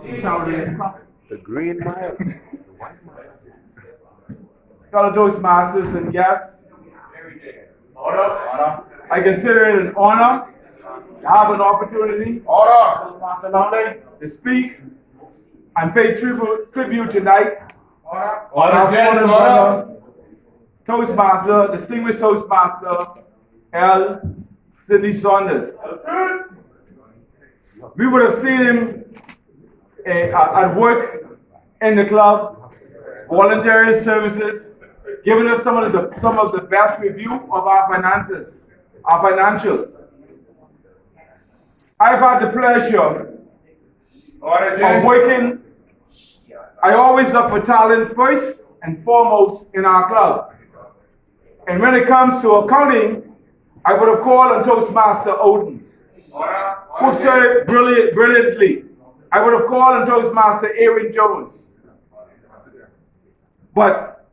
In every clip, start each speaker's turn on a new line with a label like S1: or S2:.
S1: The green mile. The white mile.
S2: Fellow Toastmasters and guests, I consider it an honor to have an opportunity to speak and pay tribute tonight. Toastmaster, distinguished Toastmaster, L. Sidney Saunders. We would have seen him at work in the club, voluntary services, giving us some of the best review of our finances, our financials. I've had the pleasure of working. I always look for talent first and foremost in our club. And when it comes to accounting, I would have called on Toastmaster Odin, who served brilliantly. I would have called on Toastmaster Aaron Jones. But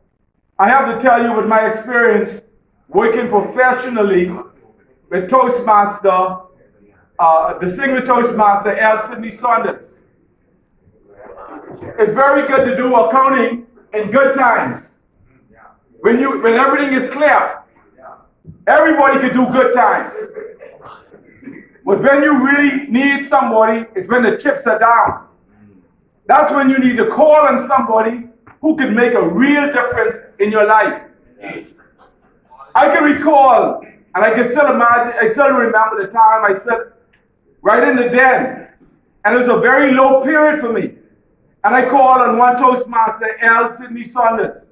S2: I have to tell you, with my experience working professionally with Toastmaster, distinguished Toastmaster L. Sidney Saunders, it's very good to do accounting in good times. When everything is clear, everybody can do good times. But when you really need somebody, is when the chips are down. That's when you need to call on somebody who can make a real difference in your life. I can recall, and I can still imagine, I still remember the time I sat right in the den, and it was a very low period for me. And I called on one Toastmaster, L. Sidney Saunders,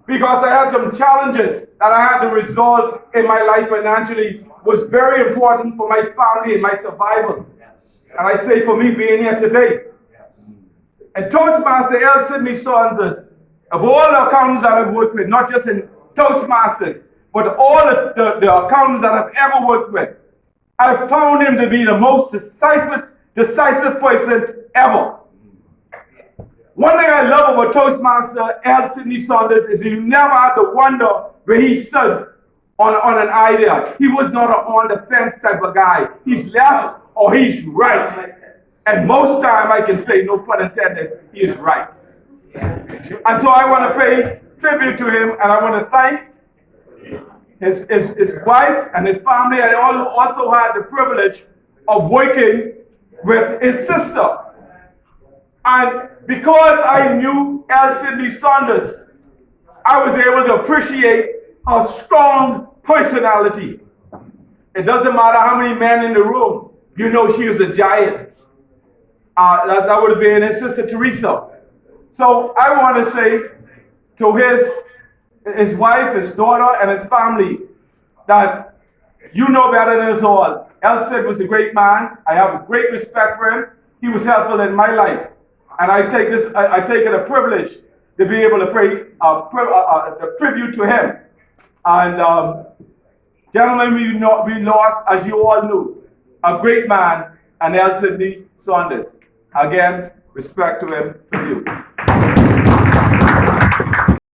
S2: because I had some challenges that I had to resolve in my life financially, was very important for my family and my survival. And I say for me being here today. And Toastmaster L. Sidney Saunders, of all the accountants that I've worked with, not just in Toastmasters, but all the accountants that I've ever worked with, I've found him to be the most decisive person ever. One thing I love about Toastmaster L. Sidney Saunders is you never had to wonder where he stood on an idea. He was not an on the fence type of guy. He's left or he's right. And most time I can say, no pun intended, he is right. And so I want to pay tribute to him, and I want to thank his wife and his family. I also had the privilege of working with his sister. And because I knew L. Sidney Saunders, I was able to appreciate her strong personality. It doesn't matter how many men in the room, you know she was a giant. That would have been his sister Teresa. So I want to say to his wife, his daughter, and his family that you know better than us all. L. Sid was a great man. I have great respect for him. He was helpful in my life. And I take it a privilege to be able to pay the tribute to him. And gentlemen, we lost, as you all knew, a great man, and L. Sidney Saunders. Again, respect to him, to you.